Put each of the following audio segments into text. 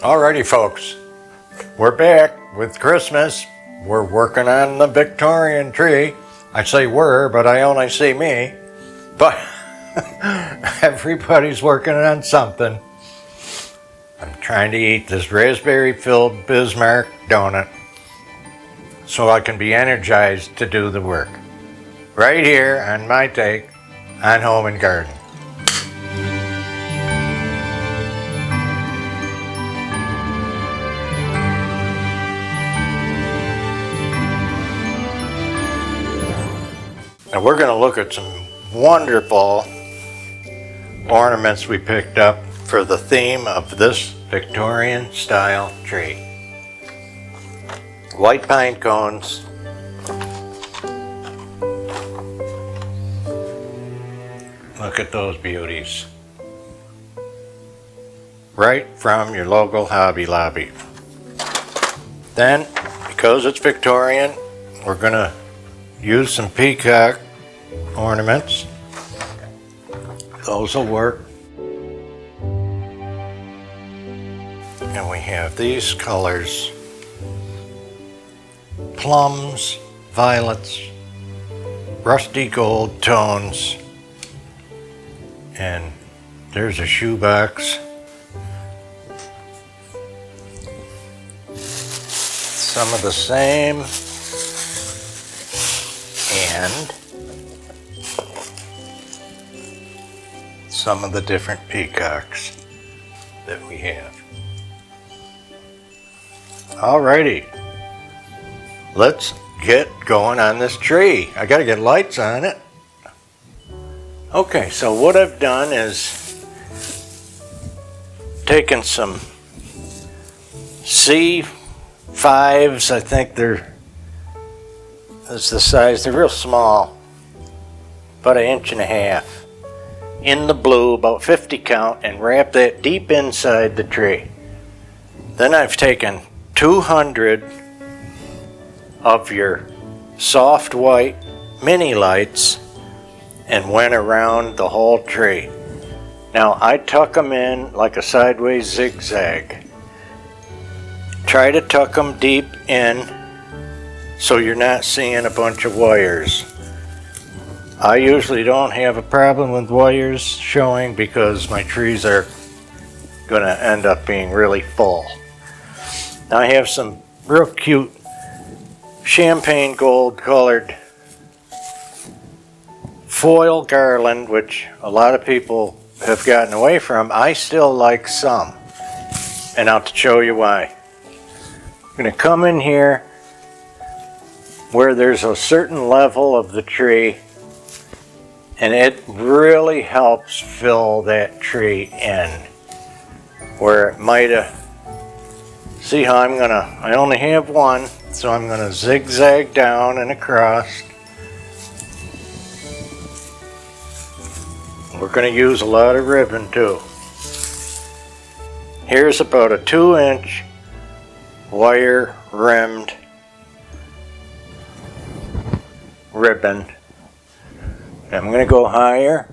Alrighty folks, we're back with Christmas. We're working on the Victorian tree. I say we're, but I only see me. But everybody's working on something. I'm trying to eat this raspberry-filled Bismarck donut so I can be energized to do the work. Right here on my take on Home and Garden. Now we're going to look at some wonderful ornaments we picked up for the theme of this Victorian style tree. White pine cones, look at those beauties, right from your local Hobby Lobby. Then, because it's Victorian, we're going to use some peacock ornaments. Those will work. And we have these colors: plums, violets, rusty gold tones, and there's a shoebox. Some of the same, and some of the different peacocks that we have. Alrighty, let's get going on this tree. I gotta get lights on it. Okay, so what I've done is taken some C5s, I think that's the size, they're real small, about 1.5 inches, in the blue, about 50 count, and wrap that deep inside the tree. Then I've taken 200 of your soft white mini lights and went around the whole tree. Now I tuck them in like a sideways zigzag. Try to tuck them deep in so you're not seeing a bunch of wires. I usually don't have a problem with wires showing because my trees are going to end up being really full. Now I have some real cute champagne gold colored foil garland, which a lot of people have gotten away from. I still like some, and I'll show you why. I'm going to come in here where there's a certain level of the tree, and it really helps fill that tree in where it might have. See how I only have one, so I'm gonna zigzag down and across. We're gonna use a lot of ribbon too. Here's about a 2-inch wire rimmed ribbon. I'm going to go higher,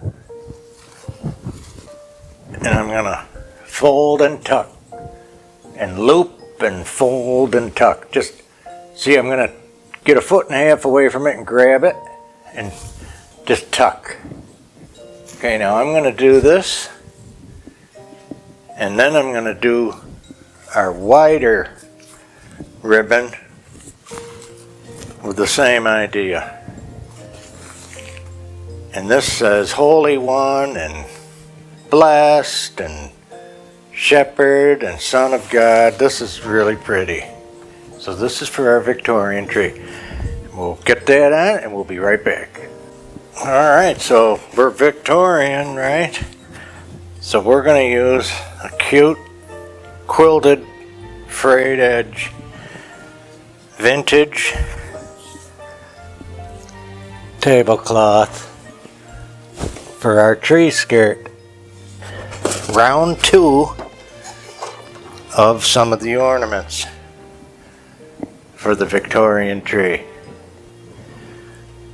and I'm going to fold and tuck, and loop and fold and tuck. Just see, I'm going to get 1.5 feet away from it and grab it and just tuck. Okay, now I'm going to do this, and then I'm going to do our wider ribbon with the same idea. And this says Holy One and Blessed and Shepherd and Son of God. This is really pretty. So this is for our Victorian tree. We'll get that on and we'll be right back. Alright, so we're Victorian, right? So we're going to use a cute quilted frayed edge vintage tablecloth for our tree skirt. Round 2 of some of the ornaments for the Victorian tree.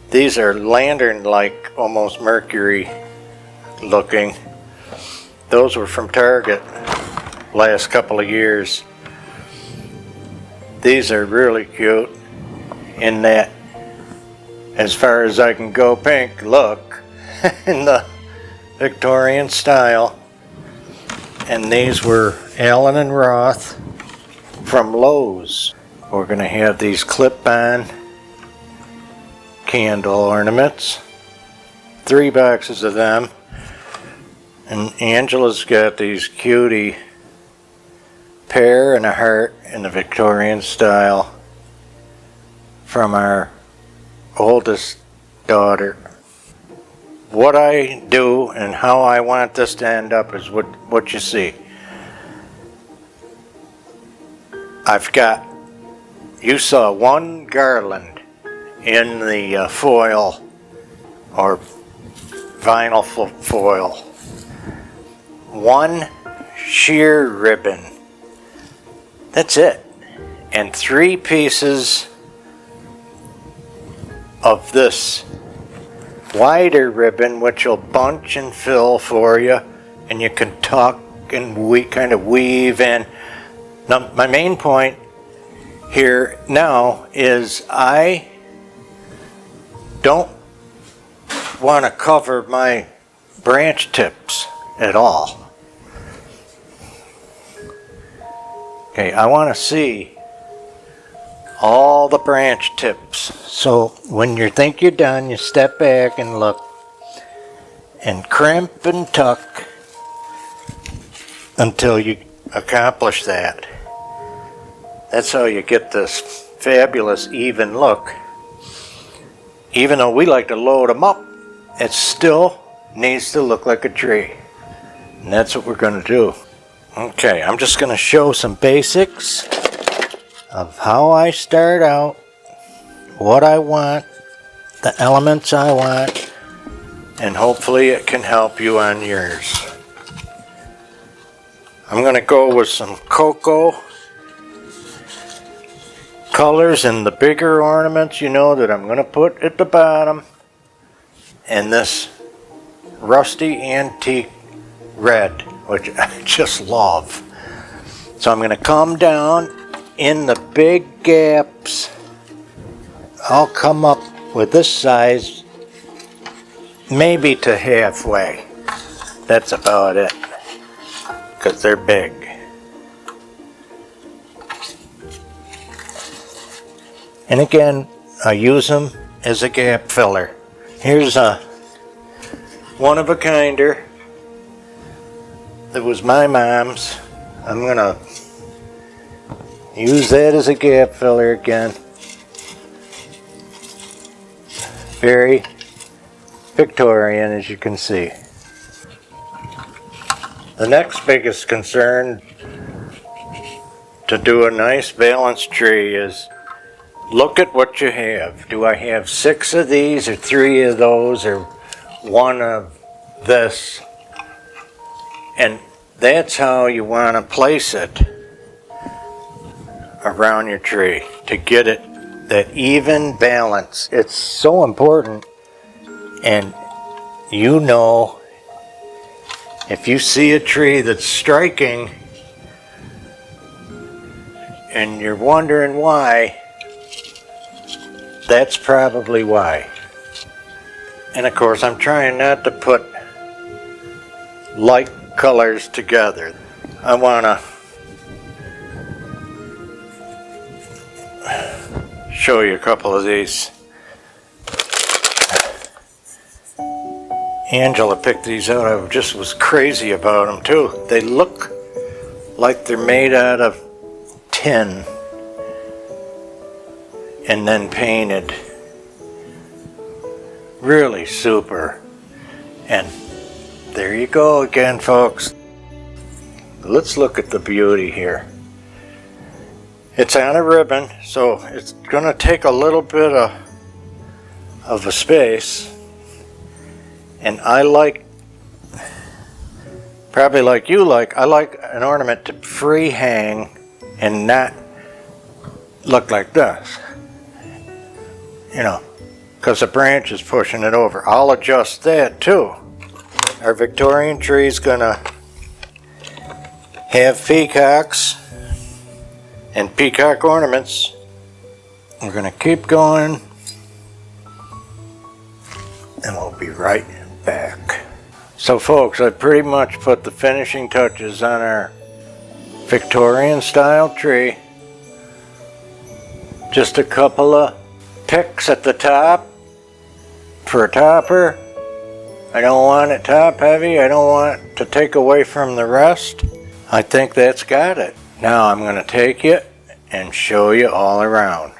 These are lantern-like, almost mercury looking. Those were from Target. last couple of years. These are really cute in that, as far as I can go, pink look in the Victorian style. And these were Allen and Roth from Lowe's. We're going to have these clip-on candle ornaments. 3 boxes of them. And Angela's got these cutie pear and a heart in the Victorian style from our oldest daughter. What I do and how I want this to end up is what you see. You saw one garland in the foil or vinyl foil. One sheer ribbon. That's it. And 3 pieces of this wider ribbon, which will bunch and fill for you, and you can tuck and kind of weave in. Now, my main point here now is I don't want to cover my branch tips at all. Okay, I want to see all the branch tips. So when you think you're done, you step back and look and crimp and tuck until you accomplish that. That's how you get this fabulous even look. Even though we like to load them up, it still needs to look like a tree. And that's what we're going to do. Okay, I'm just going to show some basics of how I start out, what I want, the elements I want, and hopefully it can help you on yours. I'm going to go with some cocoa colors in the bigger ornaments, you know, that I'm going to put at the bottom, and this rusty antique red, which I just love. So I'm going to come down in the big gaps. I'll come up with this size maybe to halfway. That's about it, because they're big. And again, I use them as a gap filler. Here's a one-of-a-kinder. That was my mom's. I'm gonna use that as a gap filler again. Very Victorian, as you can see. The next biggest concern to do a nice balanced tree is look at what you have. Do I have 6 of these or 3 of those or 1 of this? And that's how you want to place it around your tree to get it that even balance. It's so important. And you know, if you see a tree that's striking and you're wondering why, that's probably why. And of course, I'm trying not to put light colors together. I want to show you a couple of these. Angela picked these out. I just was crazy about them too. They look like they're made out of tin and then painted. Really super. And there you go again, folks. Let's look at the beauty here. It's on a ribbon, so it's going to take a little bit of a space. And I like, probably like you like, I like an ornament to free hang and not look like this. You know, because the branch is pushing it over. I'll adjust that too. Our Victorian tree is going to have peacocks and peacock ornaments. We're going to keep going and we'll be right back. So folks, I pretty much put the finishing touches on our Victorian style tree. Just a couple of picks at the top for a topper. I don't want it top heavy. I don't want it to take away from the rest. I think that's got it. Now I'm going to take it and show you all around.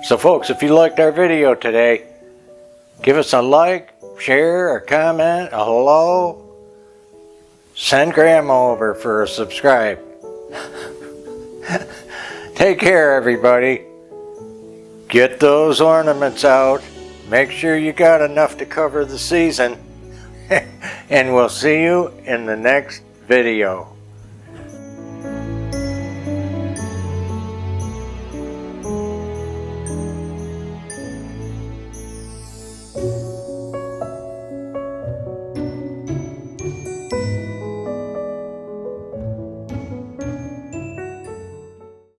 So folks, if you liked our video today, give us a like, share, a comment, a hello. Send Grandma over for a subscribe. Take care, everybody. Get those ornaments out. Make sure you got enough to cover the season. And we'll see you in the next video.